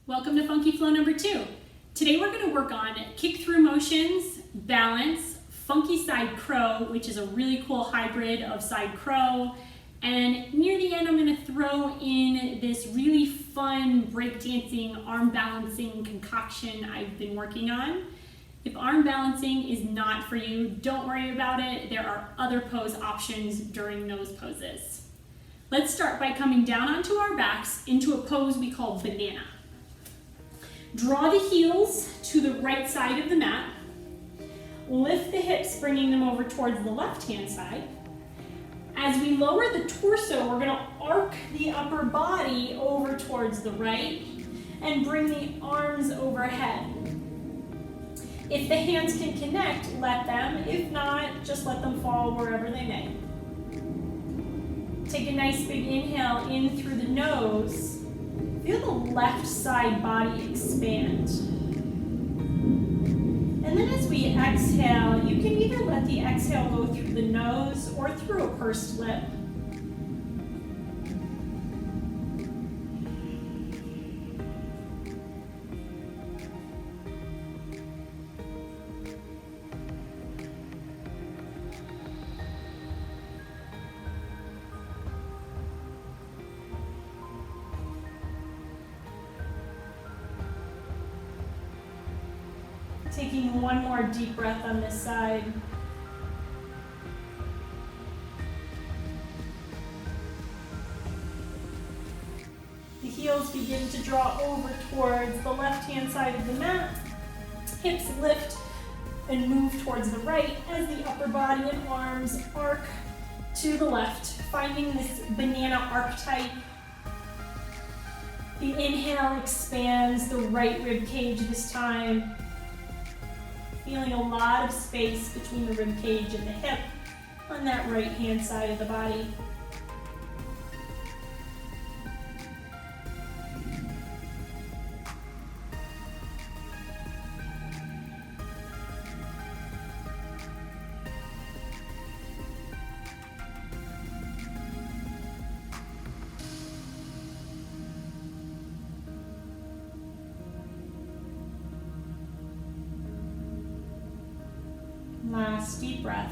Welcome to Funky Flow number 2. Today we're going to work on kick through motions, balance, funky side crow, which is a really cool hybrid of side crow, and near the end I'm going to throw in this really fun breakdancing arm balancing concoction I've been working on. If arm balancing is not for you, don't worry about it. There are other pose options during those poses. Let's start by coming down onto our backs into a pose we call banana. Draw the heels to the right side of the mat. Lift the hips, bringing them over towards the left-hand side. As we lower the torso, we're going to arc the upper body over towards the right and bring the arms overhead. If the hands can connect, let them. If not, just let them fall wherever they may. Take a nice big inhale in through the nose. Feel the left side body expand. And then as we exhale, you can either let the exhale go through the nose or through a pursed lip. Taking one more deep breath on this side. The heels begin to draw over towards the left-hand side of the mat. Hips lift and move towards the right as the upper body and arms arc to the left, finding this banana archetype. The inhale expands the right rib cage this time. Feeling a lot of space between the rib cage and the hip on that right hand side of the body. Last deep breath.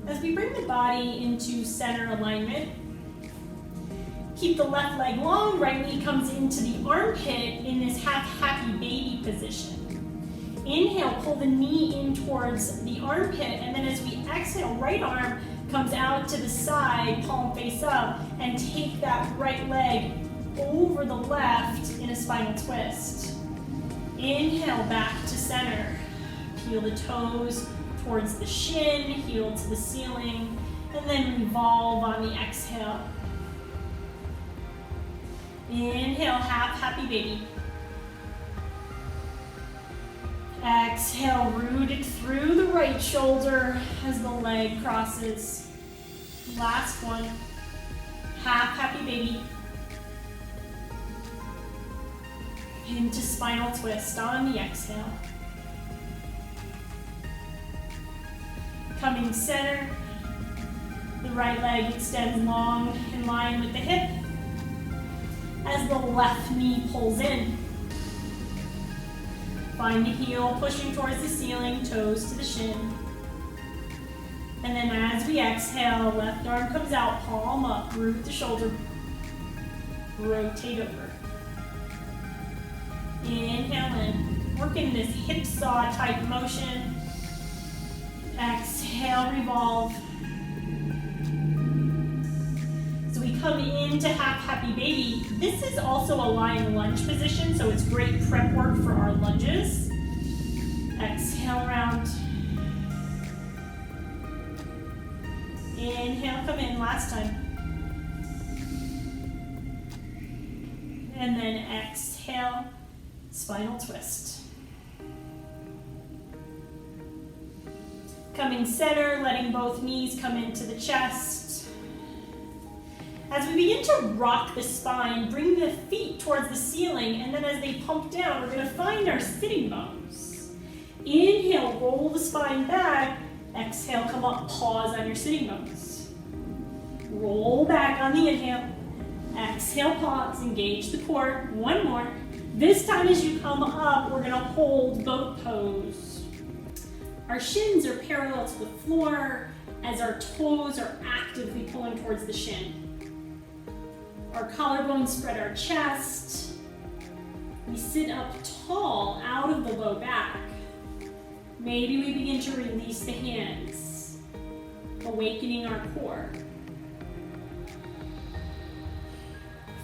As we bring the body into center alignment, keep the left leg long, right knee comes into the armpit in this half happy baby position. Inhale, pull the knee in towards the armpit, and then as we exhale, right arm comes out to the side, palm face up, and take that right leg over the left in a spinal twist. Inhale back to center. Peel the toes towards the shin, heel to the ceiling, and then revolve on the exhale. Inhale, half happy baby. Exhale, root it through the right shoulder as the leg crosses. Last one, half happy baby. Into spinal twist on the exhale. Coming center, the right leg extends long in line with the hip as the left knee pulls in. Find the heel pushing towards the ceiling, toes to the shin. And then as we exhale, left arm comes out, palm up, root the shoulder, rotate over. Inhale in, working this hip saw type motion. Exhale, revolve. So we come into half happy baby. This is also a lying lunge position, so it's great prep work for our lunges. Exhale, round. Inhale, come in, last time. And then exhale. Spinal twist. Coming center, letting both knees come into the chest. As we begin to rock the spine, bring the feet towards the ceiling, and then as they pump down, we're going to find our sitting bones. Inhale, roll the spine back. Exhale, come up, pause on your sitting bones. Roll back on the inhale. Exhale, pause, engage the core. One more. This time as you come up, we're gonna hold boat pose. Our shins are parallel to the floor as our toes are actively pulling towards the shin. Our collarbones spread our chest. We sit up tall out of the low back. Maybe we begin to release the hands, awakening our core.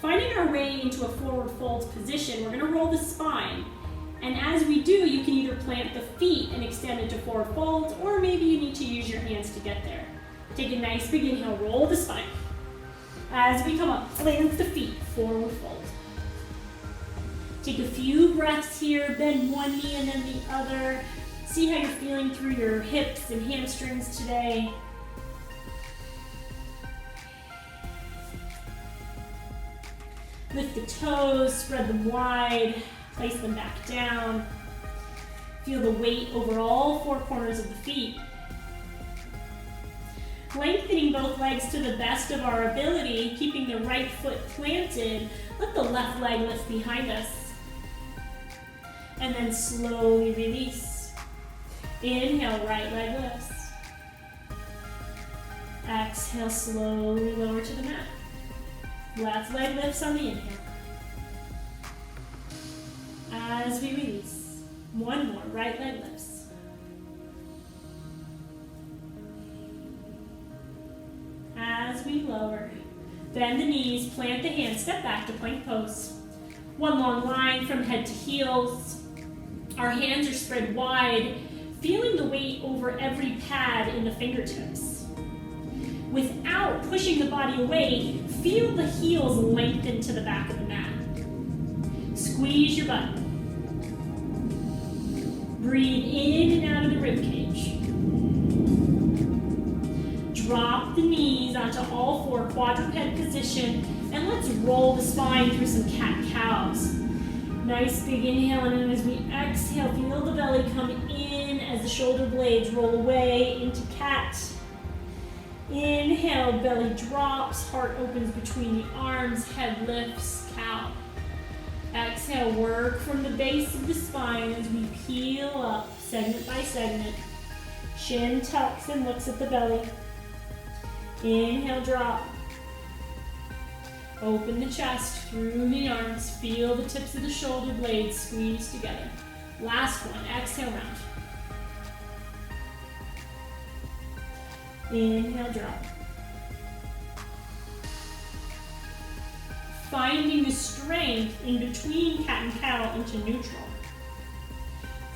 Finding our way into a forward fold position, we're gonna roll the spine. And as we do, you can either plant the feet and extend into forward folds, or maybe you need to use your hands to get there. Take a nice big inhale, roll the spine. As we come up, plant the feet, forward fold. Take a few breaths here, bend one knee and then the other. See how you're feeling through your hips and hamstrings today. Lift the toes, spread them wide, place them back down. Feel the weight over all four corners of the feet. Lengthening both legs to the best of our ability, keeping the right foot planted. Let the left leg lift behind us. And then slowly release. Inhale, right leg lifts. Exhale, slowly lower to the mat. Left leg lifts on the inhale. As we release, one more, right leg lifts. As we lower, bend the knees, plant the hands, step back to plank pose. One long line from head to heels. Our hands are spread wide, feeling the weight over every pad in the fingertips. Without pushing the body away, feel the heels lengthen to the back of the mat. Squeeze your butt. Breathe in and out of the ribcage. Drop the knees onto all four, quadruped position, and let's roll the spine through some cat-cows. Nice big inhale, and then as we exhale, feel the belly come in as the shoulder blades roll away into cat. Inhale, belly drops, heart opens between the arms, head lifts, cow. Exhale, work from the base of the spine as we peel up, segment by segment. Chin tucks and looks at the belly. Inhale, drop. Open the chest through the arms. Feel the tips of the shoulder blades squeeze together. Last one, exhale, round. Inhale, drop. Finding the strength in between cat and cow into neutral.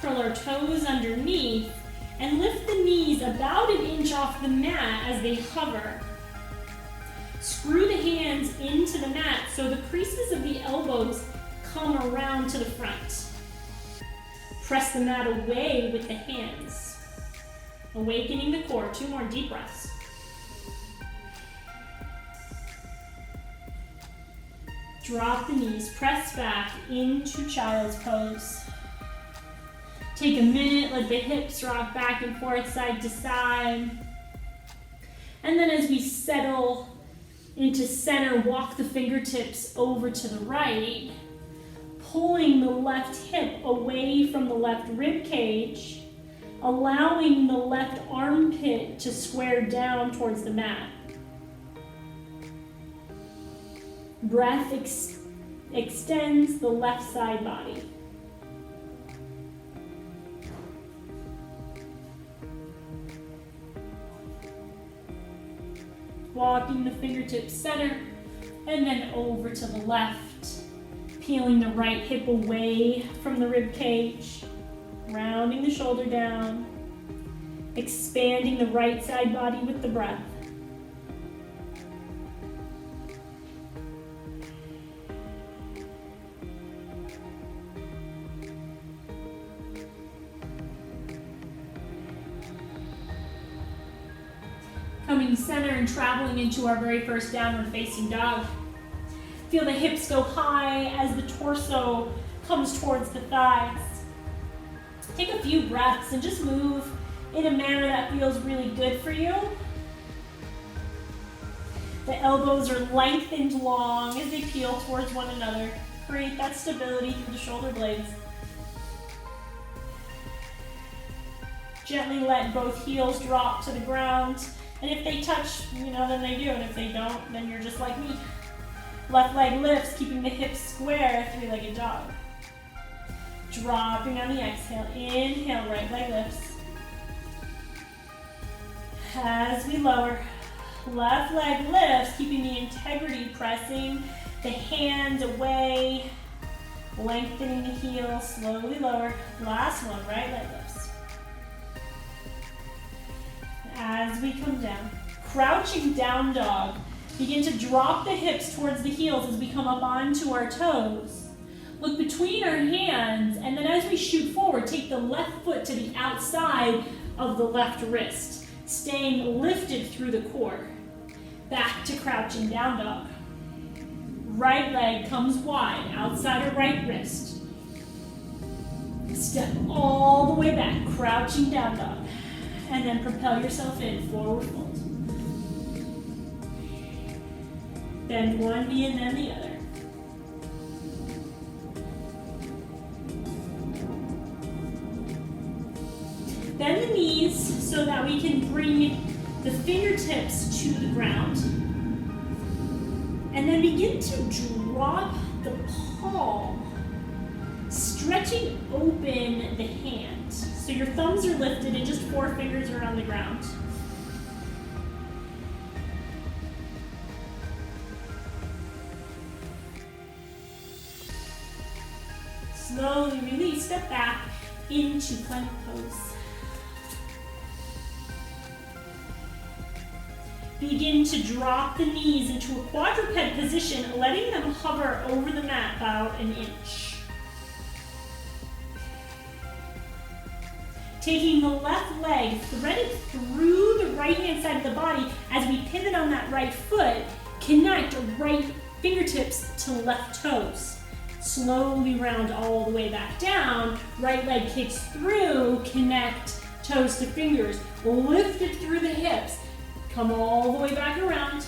Curl our toes underneath and lift the knees about an inch off the mat as they hover. Screw the hands into the mat so the creases of the elbows come around to the front. Press the mat away with the hands. Awakening the core. 2 more deep breaths. Drop the knees, press back into child's pose. Take a minute, let the hips rock back and forth, side to side. And then as we settle into center, walk the fingertips over to the right, pulling the left hip away from the left rib cage, allowing the left armpit to square down towards the mat. Breath extends the left side body. Walking the fingertips center and then over to the left, peeling the right hip away from the rib cage, rounding the shoulder down, expanding the right side body with the breath. Coming center and traveling into our very first downward facing dog. Feel the hips go high as the torso comes towards the thighs. Take a few breaths and just move in a manner that feels really good for you. The elbows are lengthened long as they peel towards one another. Create that stability through the shoulder blades. Gently let both heels drop to the ground. And if they touch, then they do. And if they don't, then you're just like me. Left leg lifts, keeping the hips square, three-legged dog. Dropping on the exhale. Inhale, right leg lifts. As we lower, left leg lifts, keeping the integrity, pressing the hands away, lengthening the heel, slowly lower. Last one, right leg lifts. As we come down, crouching down dog. Begin to drop the hips towards the heels as we come up onto our toes. Look between our hands, and then as we shoot forward, take the left foot to the outside of the left wrist, staying lifted through the core. Back to crouching down dog. Right leg comes wide, outside of right wrist. Step all the way back, crouching down dog. And then propel yourself in, forward fold. Bend one knee and then the other. Bend the knees so that we can bring the fingertips to the ground. And then begin to drop the palm, stretching open the hand. So your thumbs are lifted and just 4 fingers are on the ground. Slowly release, step back into plank pose. Begin to drop the knees into a quadruped position, letting them hover over the mat about an inch. Taking the left leg, thread it through the right-hand side of the body as we pivot on that right foot, connect right fingertips to left toes. Slowly round all the way back down, right leg kicks through, connect toes to fingers, lift it through the hips, come all the way back around.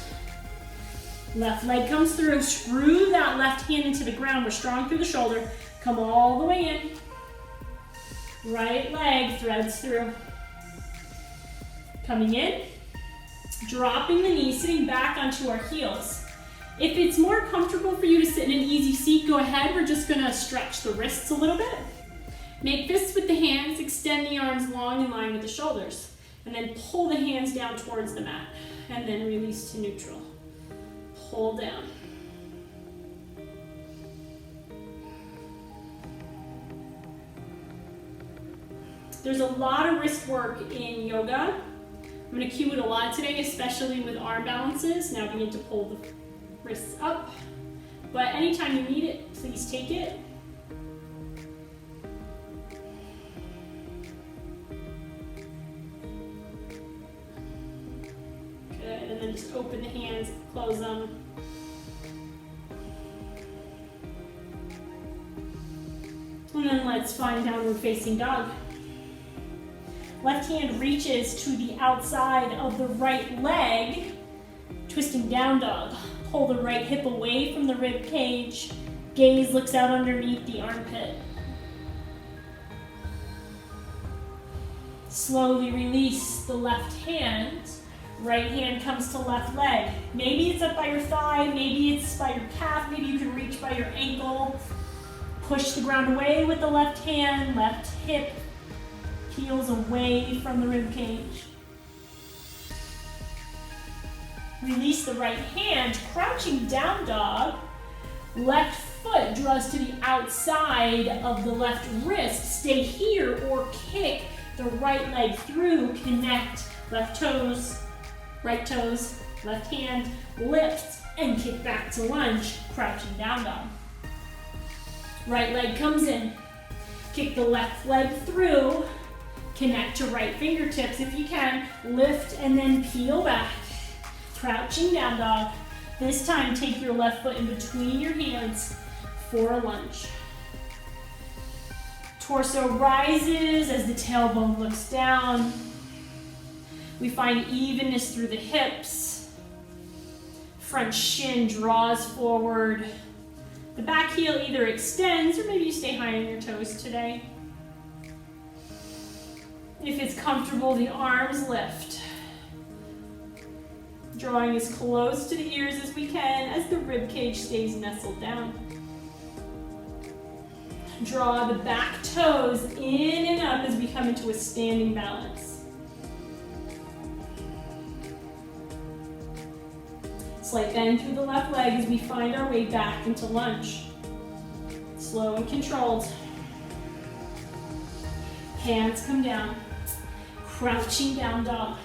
Left leg comes through, screw that left hand into the ground, we're strong through the shoulder, come all the way in. Right leg threads through. Coming in, dropping the knees, sitting back onto our heels. If it's more comfortable for you to sit in an easy seat, go ahead. We're just gonna stretch the wrists a little bit. Make fists with the hands, extend the arms long in line with the shoulders, and then pull the hands down towards the mat, and then release to neutral. Pull down. There's a lot of wrist work in yoga. I'm going to cue it a lot today, especially with arm balances. Now begin to pull the wrists up. But anytime you need it, please take it. Good, and then just open the hands, close them. And then let's find downward facing dog. Left hand reaches to the outside of the right leg, twisting down dog. Pull the right hip away from the rib cage. Gaze looks out underneath the armpit. Slowly release the left hand. Right hand comes to left leg. Maybe it's up by your thigh, maybe it's by your calf, maybe you can reach by your ankle. Push the ground away with the left hand, left hip heels away from the rib cage. Release the right hand, crouching down dog. Left foot draws to the outside of the left wrist. Stay here or kick the right leg through. Connect left toes, right toes, left hand, lift, and kick back to lunge, crouching down dog. Right leg comes in. Kick the left leg through. Connect to right fingertips if you can. Lift and then peel back. Crouching down dog. This time take your left foot in between your hands for a lunge. Torso rises as the tailbone looks down. We find evenness through the hips. Front shin draws forward. The back heel either extends or maybe you stay high on your toes today. If it's comfortable, the arms lift. Drawing as close to the ears as we can as the rib cage stays nestled down. Draw the back toes in and up as we come into a standing balance. Slight bend through the left leg as we find our way back into lunge. Slow and controlled. Hands come down. Crouching down dog.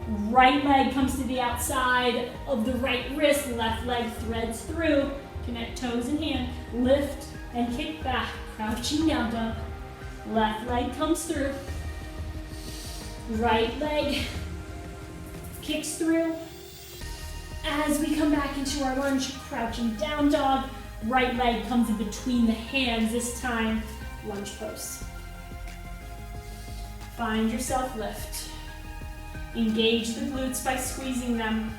Right leg comes to the outside of the right wrist. Left leg threads through. Connect toes and hand. Lift and kick back. Crouching down dog. Left leg comes through. Right leg kicks through. As we come back into our lunge, crouching down dog. Right leg comes in between the hands this time. Lunge pose. Find yourself lift. Engage the glutes by squeezing them.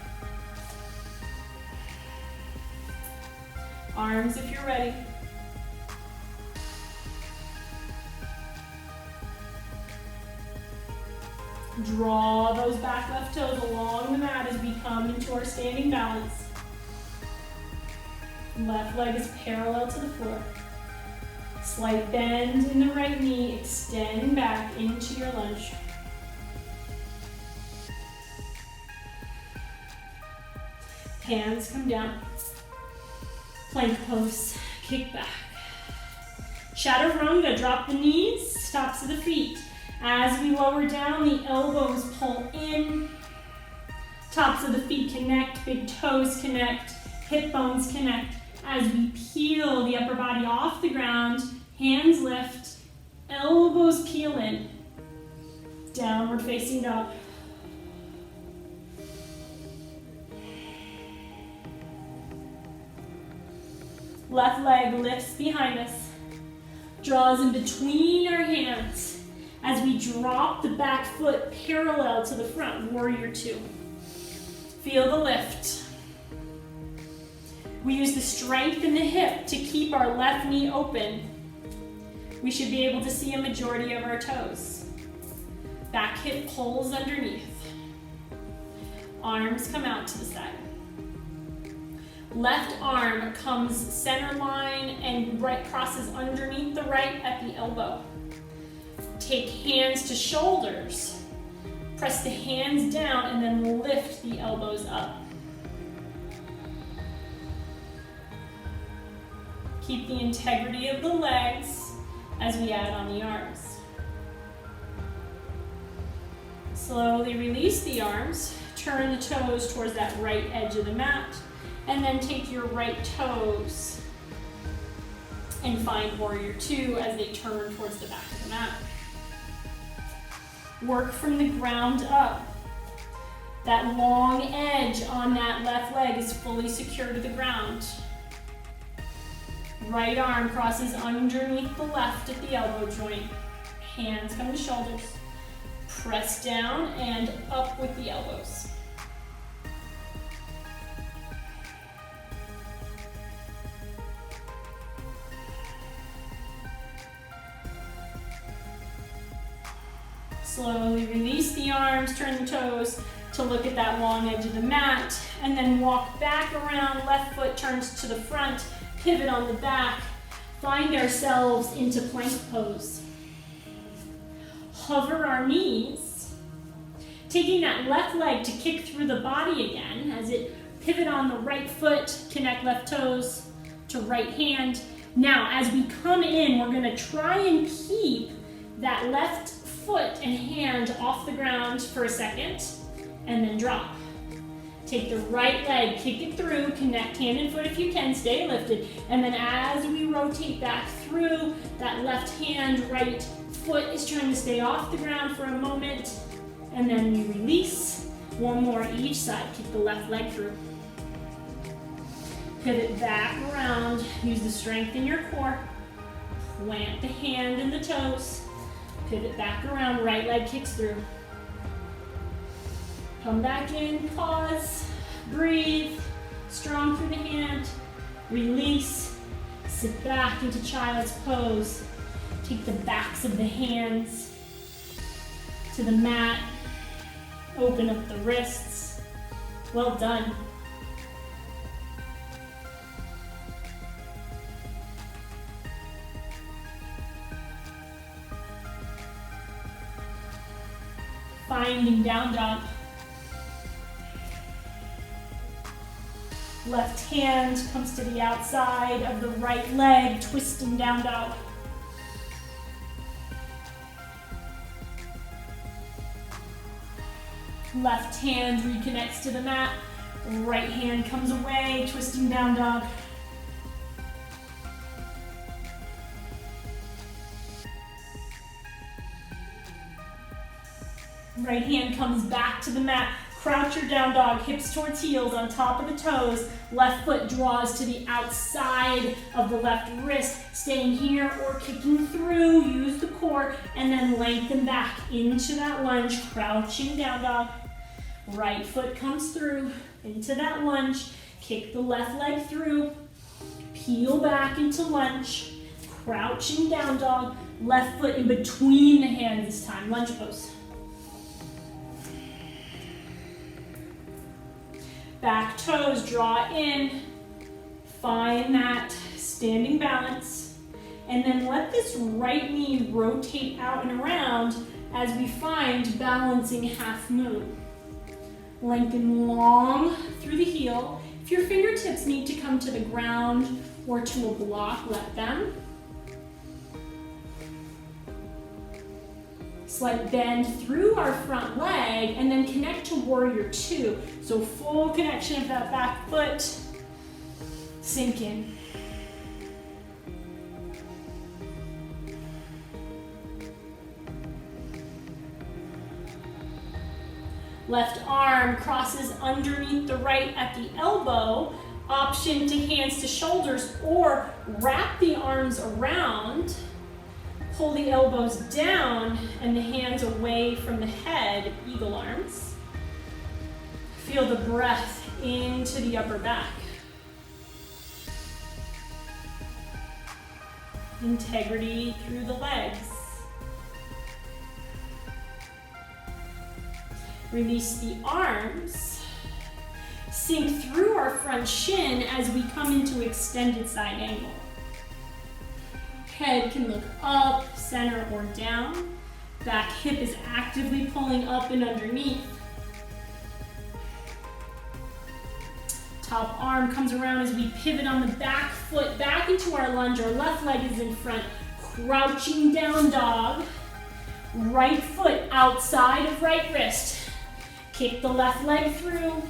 Arms if you're ready. Draw those back left toes along the mat as we come into our standing balance. Left leg is parallel to the floor. Slight bend in the right knee, extend back into your lunge. Hands come down. Plank pose, kick back. Chaturanga, drop the knees, tops of the feet. As we lower down, the elbows pull in. Tops of the feet connect, big toes connect, hip bones connect. As we peel the upper body off the ground, hands lift, elbows peel in. Downward facing dog. Left leg lifts behind us, draws in between our hands as we drop the back foot parallel to the front, warrior two. Feel the lift. We use the strength in the hip to keep our left knee open. We should be able to see a majority of our toes. Back hip pulls underneath. Arms come out to the side. Left arm comes center line and right crosses underneath the right at the elbow. Take hands to shoulders. Press the hands down and then lift the elbows up. Keep the integrity of the legs as we add on the arms. Slowly release the arms. Turn the toes towards that right edge of the mat. And then take your right toes and find warrior two as they turn towards the back of the mat. Work from the ground up. That long edge on that left leg is fully secure to the ground. Right arm crosses underneath the left at the elbow joint. Hands come to shoulders. Press down and up with the elbows. Slowly release the arms, turn the toes to look at that long edge of the mat, and then walk back around. Left foot turns to the front, pivot on the back, find ourselves into plank pose. Hover our knees, taking that left leg to kick through the body again as it pivot on the right foot, connect left toes to right hand. Now, as we come in, we're gonna try and keep that left foot and hand off the ground for a second, and then drop. Take the right leg, kick it through, connect hand and foot if you can, stay lifted, and then as we rotate back through, that left hand, right foot is trying to stay off the ground for a moment, and then we release. One more each side, kick the left leg through. Pivot back around, use the strength in your core, plant the hand and the toes, pivot back around, right leg kicks through. Come back in, pause, breathe, Strong through the hand. Release. Sit back into child's pose. Take the backs of the hands to the mat. Open up the wrists. Well done. Finding down dog. Left hand comes to the outside of the right leg, twisting down dog. Left hand reconnects to the mat. Right hand comes away, twisting down dog. Right hand comes back to the mat. Crouch your down dog, hips towards heels on top of the toes. Left foot draws to the outside of the left wrist. Staying here or kicking through, use the core, and then lengthen back into that lunge, crouching down dog. Right foot comes through into that lunge. Kick the left leg through. Peel back into lunge. Crouching down dog. Left foot in between the hands this time, lunge pose. Back toes draw in, find that standing balance, and then let this right knee rotate out and around as we find balancing half moon. Lengthen long through the heel. If your fingertips need to come to the ground or to a block, let them. Slight bend through our front leg and then connect to warrior two. So full connection of that back foot. Sink in. Left arm crosses underneath the right at the elbow. Option to hands to shoulders or wrap the arms around. Pull the elbows down and the hands away from the head, eagle arms. Feel the breath into the upper back. Integrity through the legs. Release the arms. Sink through our front shin as we come into extended side angle. Head can look up, center, or down. Back hip is actively pulling up and underneath. Top arm comes around as we pivot on the back foot back into our lunge. Our left leg is in front. Crouching down dog. Right foot outside of right wrist. Kick the left leg through.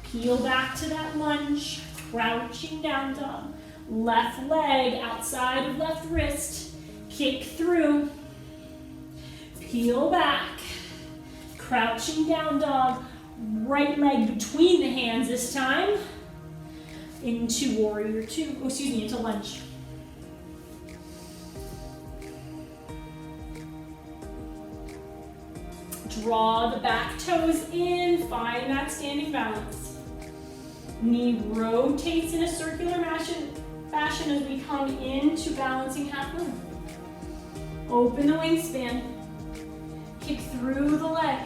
Peel back to that lunge. Crouching down dog. Left leg outside of left wrist, kick through, peel back, crouching down dog, right leg between the hands this time, into warrior two, into lunge. Draw the back toes in, find that standing balance. Knee rotates in a circular fashion as we come into balancing half moon. Open the wingspan. Kick through the leg.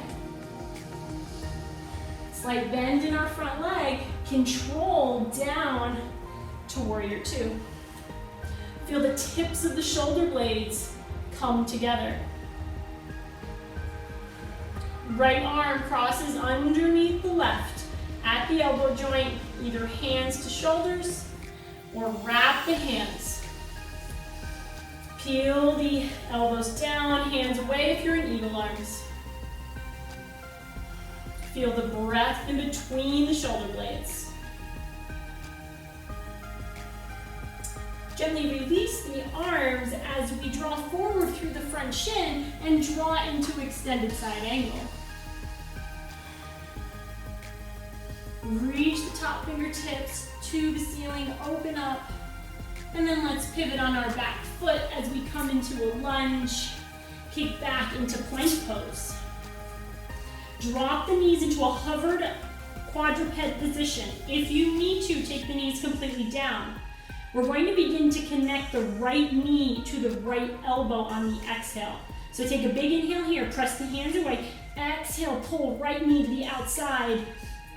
Slight bend in our front leg. Control down to warrior two. Feel the tips of the shoulder blades come together. Right arm crosses underneath the left at the elbow joint, either hands to shoulders or wrap the hands. Peel the elbows down, hands away if you're in eagle arms. Feel the breath in between the shoulder blades. Gently release the arms as we draw forward through the front shin and draw into extended side angle. Reach the top fingertips to the ceiling, open up, and then let's pivot on our back foot as we come into a lunge, kick back into plank pose. Drop the knees into a hovered quadruped position. If you need to, take the knees completely down. We're going to begin to connect the right knee to the right elbow on the exhale. So take a big inhale here, press the hands away. Exhale, pull right knee to the outside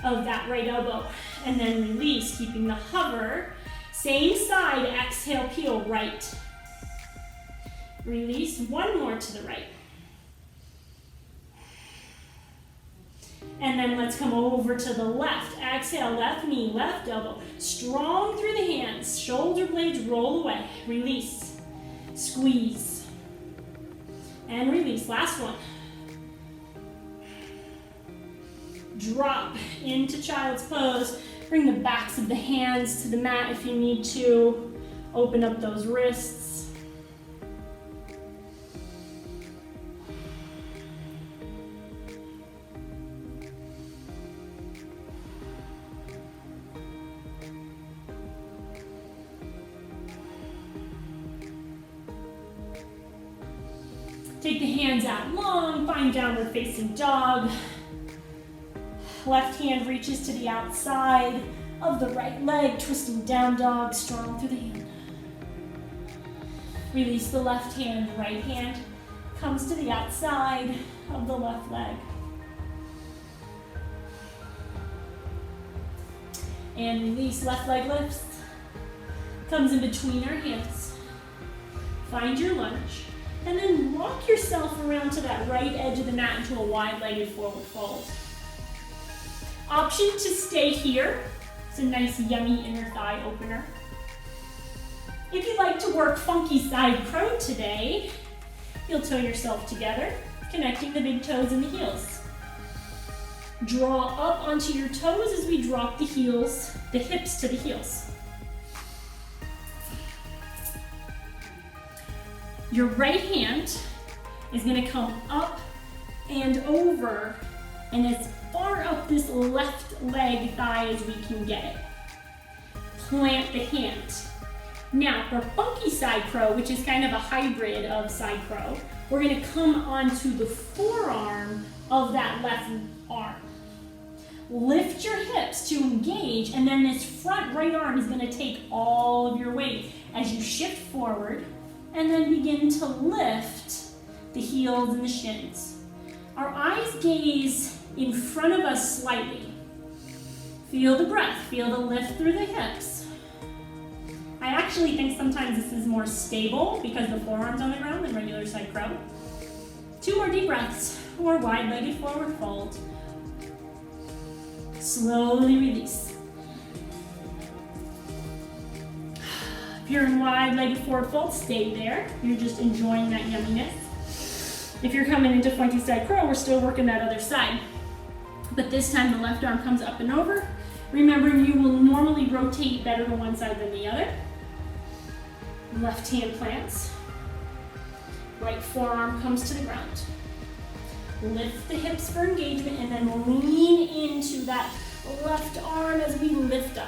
of that right elbow. And then release, keeping the hover. Same side, exhale, peel right. Release, one more to the right. And then let's come over to the left. Exhale, left knee, left elbow. Strong through the hands. Shoulder blades roll away. Release. Squeeze. And release. Last one. Drop into child's pose. Bring the backs of the hands to the mat if you need to. Open up those wrists. Take the hands out long, find downward facing dog. Left hand reaches to the outside of the right leg, twisting down dog, strong through the hand. Release the left hand, right hand comes to the outside of the left leg. And release, left leg lifts, comes in between our hands. Find your lunge. And then walk yourself around to that right edge of the mat into a wide-legged forward fold. Option to stay here. It's a nice, yummy inner thigh opener. If you'd like to work funky side crow today, you'll toe yourself together, connecting the big toes and the heels. Draw up onto your toes as we drop the heels, the hips to the heels. Your right hand is going to come up and over and as far up this left leg thigh as we can get it. Plant the hand. Now for funky side crow, which is kind of a hybrid of side crow, we're going to come onto the forearm of that left arm. Lift your hips to engage, and then this front right arm is going to take all of your weight as you shift forward. And then begin to lift the heels and the shins. Our eyes gaze in front of us slightly. Feel the breath, feel the lift through the hips. I actually think sometimes this is more stable because the forearm's on the ground than regular side crow. 2 more deep breaths, or wide-legged forward fold. Slowly release. If you're in wide-legged forward fold, stay there. You're just enjoying that yumminess. If you're coming into funky side crow, we're still working that other side. But this time the left arm comes up and over. Remembering you will normally rotate better to one side than the other. Left hand plants. Right forearm comes to the ground. Lift the hips for engagement and then lean into that left arm as we lift up.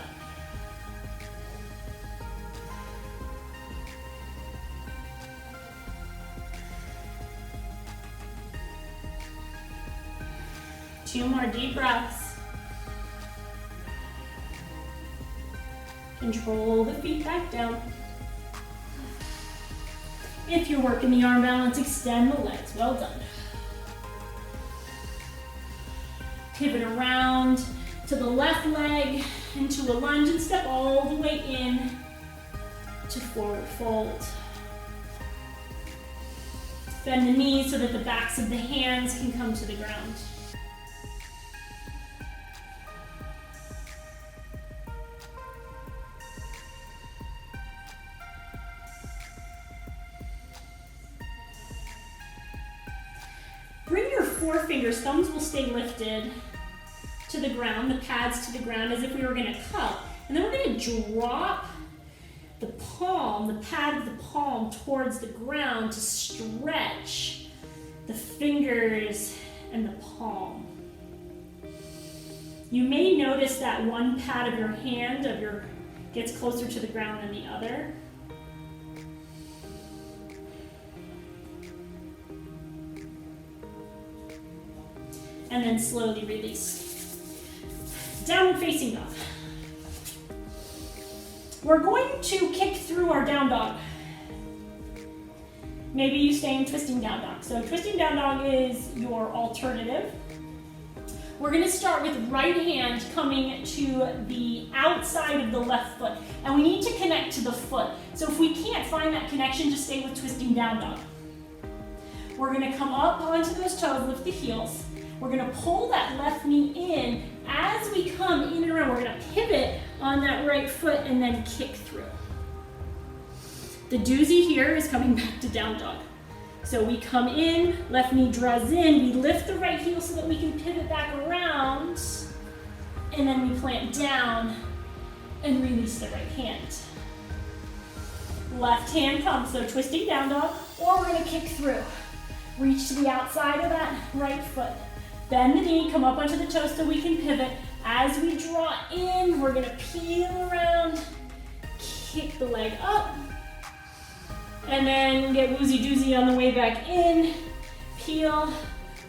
Two more deep breaths. Control the feet back down. If you're working the arm balance, extend the legs. Well done. Pivot around to the left leg into a lunge and step all the way in to forward fold. Bend the knees so that the backs of the hands can come to the ground. Bring your forefingers, thumbs will stay lifted to the ground, the pads to the ground as if we were going to cup. And then we're going to drop the palm, the pad of the palm towards the ground to stretch the fingers and the palm. You may notice that one pad of your hand gets closer to the ground than the other. And then slowly release. downward facing dog. We're going to kick through our down dog. Maybe you stay in twisting down dog. So twisting down dog is your alternative. We're gonna start with right hand coming to the outside of the left foot. And we need to connect to the foot. So if we can't find that connection, just stay with twisting down dog. We're gonna come up onto those toes, lift the heels. We're gonna pull that left knee in. As we come in and around, we're gonna pivot on that right foot and then kick through. The doozy here is coming back to down dog. So we come in, left knee draws in, we lift the right heel so that we can pivot back around, and then we plant down and release the right hand. Left hand comes, so twisting down dog, or we're gonna kick through. Reach to the outside of that right foot. Bend the knee, come up onto the toes so we can pivot. As we draw in, we're gonna peel around, kick the leg up, and then get woozy doozy on the way back in. Peel,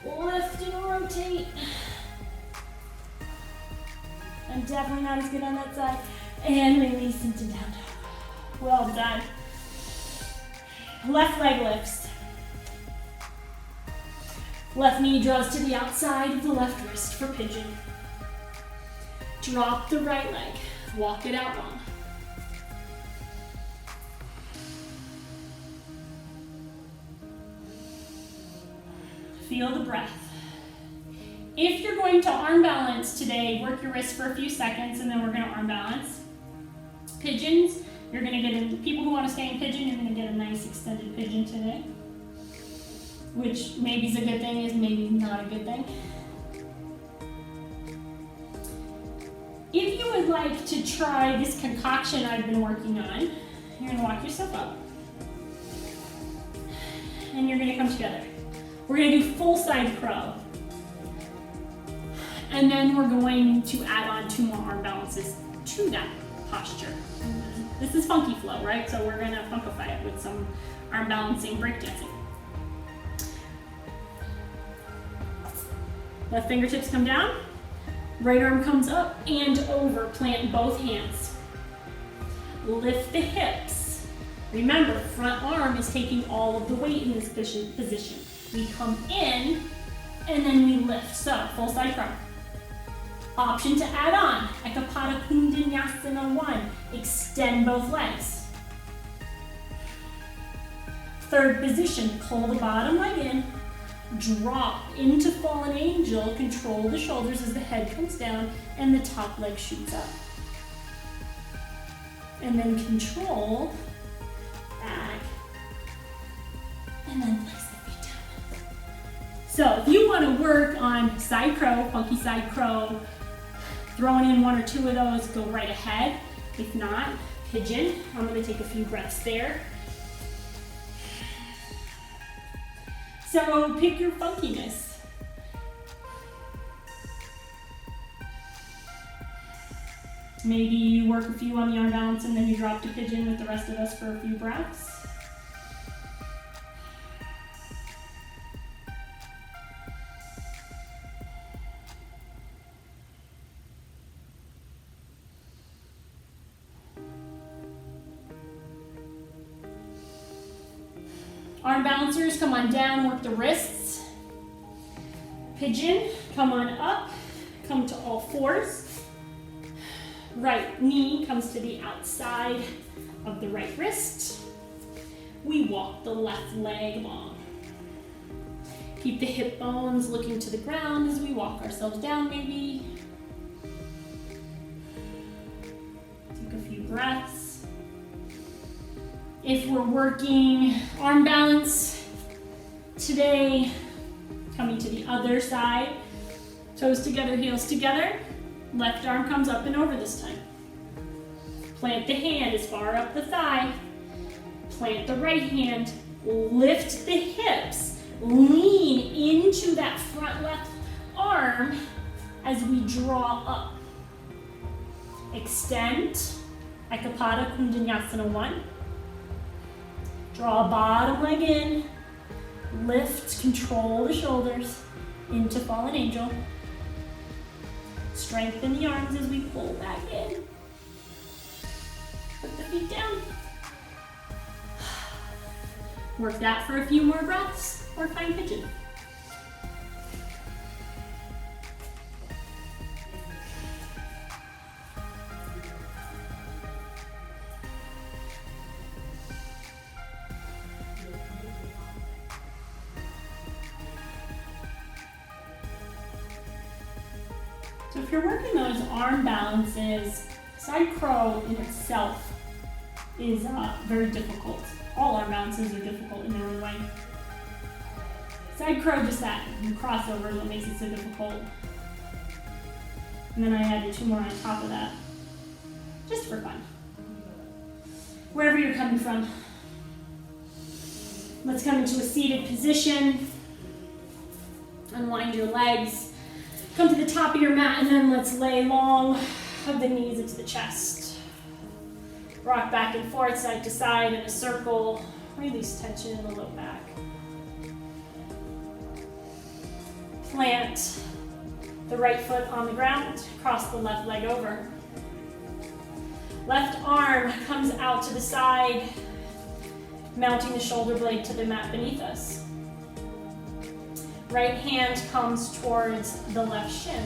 lift and rotate. I'm definitely not as good on that side. And release into down dog. Well done. Left leg lifts. Left knee draws to the outside of the left wrist for pigeon. Drop the right leg. Walk it out long. Feel the breath. If you're going to arm balance today, work your wrist for a few seconds and then we're gonna arm balance. Pigeons, you're gonna get in, people who wanna stay in pigeon, you're gonna get a nice extended pigeon today. Which maybe is a good thing, is maybe not a good thing. If you would like to try this concoction I've been working on, you're gonna walk yourself up. And you're gonna come together. We're gonna do full side crow. And then we're going to add on 2 more arm balances to that posture. This is funky flow, right? So we're gonna funkify it with some arm balancing breakdancing. Left fingertips come down, right arm comes up and over, plant both hands. Lift the hips. Remember, front arm is taking all of the weight in this position. We come in and then we lift, so full side crow. Option to add on, Ekapada Kundanyasana 1, extend both legs. Third position, pull the bottom leg in, drop into fallen angel, control the shoulders as the head comes down and the top leg shoots up. And then control, back, and then place the feet down. So if you want to work on side crow, funky side crow, throwing in 1 or 2 of those, go right ahead. If not, pigeon. I'm going to take a few breaths there. So pick your funkiness. Maybe you work a few on the arm balance and then you drop to pigeon with the rest of us for a few breaths. Arm balancers, come on down, work the wrists. Pigeon, come on up, come to all fours. Right knee comes to the outside of the right wrist. We walk the left leg long. Keep the hip bones looking to the ground as we walk ourselves down maybe. Take a few breaths. If we're working arm balance today, coming to the other side, toes together, heels together, left arm comes up and over this time. Plant the hand as far up the thigh, plant the right hand, lift the hips, lean into that front left arm as we draw up. Extend, Ekapada Kundanyasana 1. Draw bottom leg in, lift, control the shoulders into fallen angel. Strengthen the arms as we pull back in. Put the feet down. Work that for a few more breaths, or find pigeon. So if you're working those arm balances, side crow in itself is very difficult. All arm balances are difficult in their own way. Side crow, just that crossover is what makes it so difficult. And then I added 2 more on top of that, just for fun. Wherever you're coming from. Let's come into a seated position. Unwind your legs. Come to the top of your mat, and then let's lay long, hug the knees into the chest. Rock back and forth, side to side in a circle. Release tension in the low back. Plant the right foot on the ground, cross the left leg over. Left arm comes out to the side, mounting the shoulder blade to the mat beneath us. Right hand comes towards the left shin.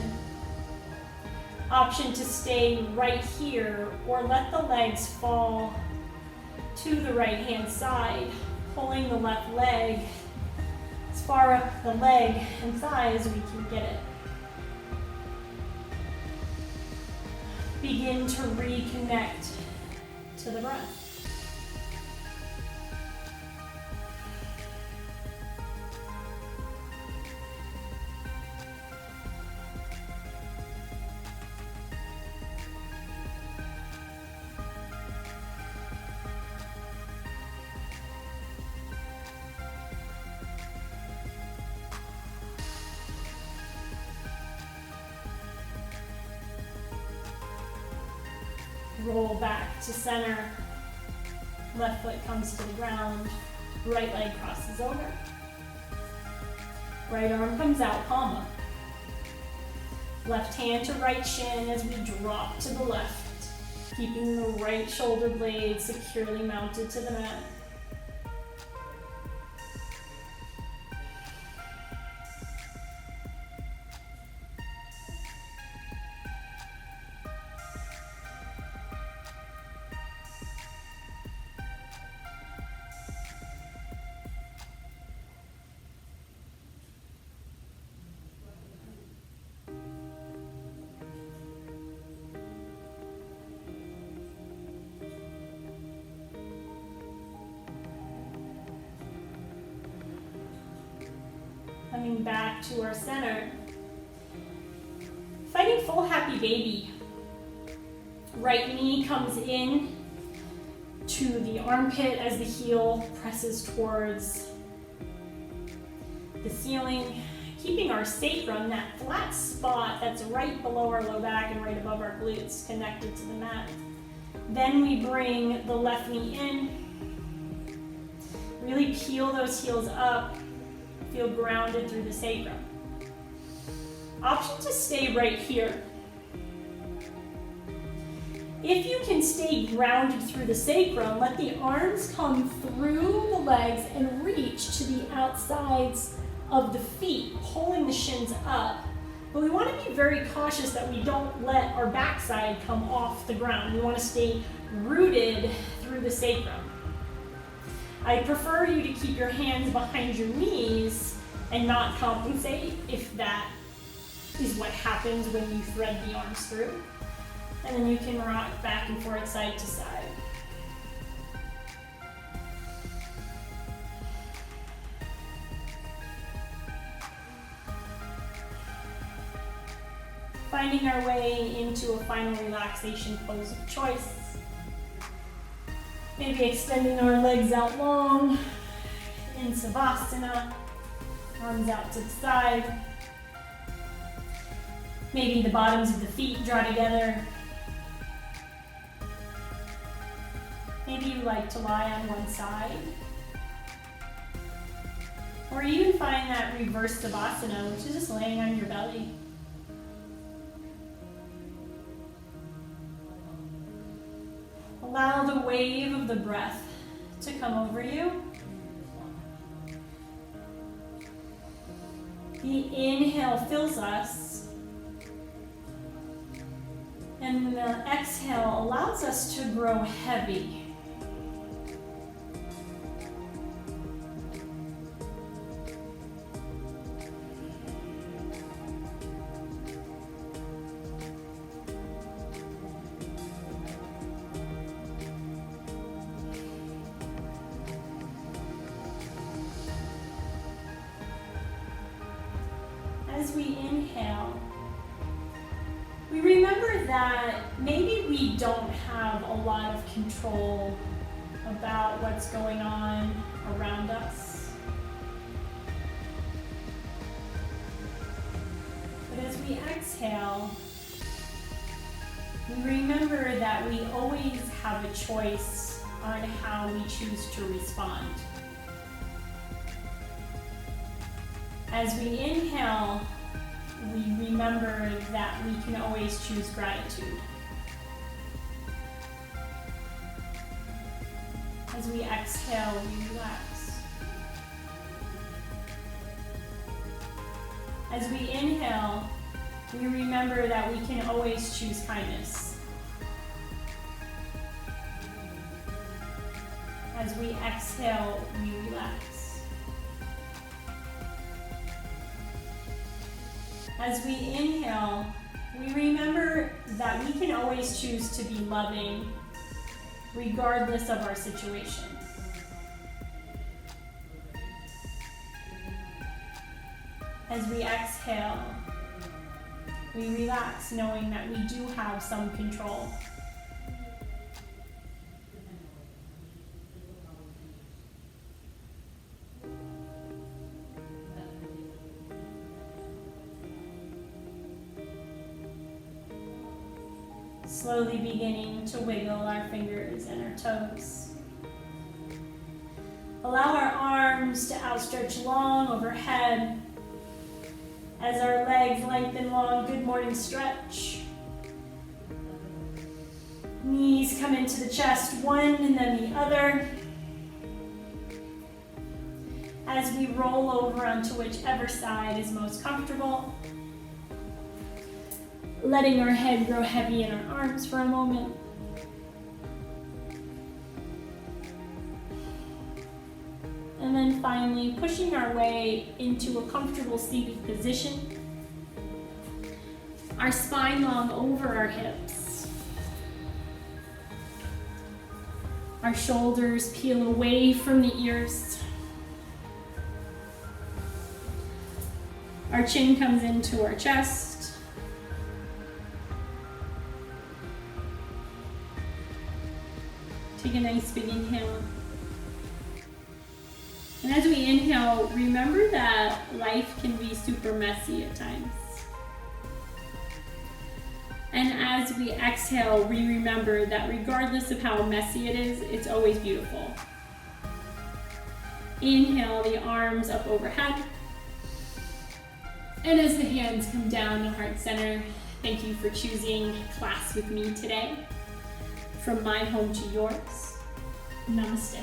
Option to stay right here or let the legs fall to the right hand side, pulling the left leg as far up the leg and thigh as we can get it. Begin to reconnect to the breath. Roll back to center. Left foot comes to the ground. Right leg crosses over. Right arm comes out, palm up. Left hand to right shin as we drop to the left, keeping the right shoulder blade securely mounted to the mat. Coming back to our center. Fighting full happy baby. Right knee comes in to the armpit as the heel presses towards the ceiling, keeping our sacrum, that flat spot that's right below our low back and right above our glutes, connected to the mat. Then we bring the left knee in. Really peel those heels up. Feel grounded through the sacrum. Option to stay right here. If you can stay grounded through the sacrum, let the arms come through the legs and reach to the outsides of the feet, pulling the shins up. But we want to be very cautious that we don't let our backside come off the ground. We want to stay rooted through the sacrum. I prefer you to keep your hands behind your knees and not compensate if that is what happens when you thread the arms through. And then you can rock back and forth side to side. Finding our way into a final relaxation pose of choice. Maybe extending our legs out long in Savasana, arms out to the side. Maybe the bottoms of the feet draw together. Maybe you like to lie on one side. Or even find that reverse Savasana, which is just laying on your belly. Allow the wave of the breath to come over you. The inhale fills us, and the exhale allows us to grow heavy. As we inhale, we remember that maybe we don't have a lot of control about what's going on around us. But as we exhale, we remember that we always have a choice on how we choose to respond. As we inhale, we remember that we can always choose gratitude. As we exhale, we relax. As we inhale, we remember that we can always choose kindness. As we exhale, we relax. As we inhale, we remember that we can always choose to be loving regardless of our situation. As we exhale, we relax knowing that we do have some control. Slowly beginning to wiggle our fingers and our toes. Allow our arms to outstretch long overhead as our legs lengthen long. Good morning stretch. Knees come into the chest, one and then the other. As we roll over onto whichever side is most comfortable. Letting our head grow heavy in our arms for a moment. And then finally pushing our way into a comfortable seated position. Our spine long over our hips. Our shoulders peel away from the ears. Our chin comes into our chest. Take a nice big inhale. And as we inhale, remember that life can be super messy at times. And as we exhale, we remember that regardless of how messy it is, it's always beautiful. Inhale the arms up overhead. And as the hands come down to heart center, thank you for choosing class with me today. From my home to yours, namaste.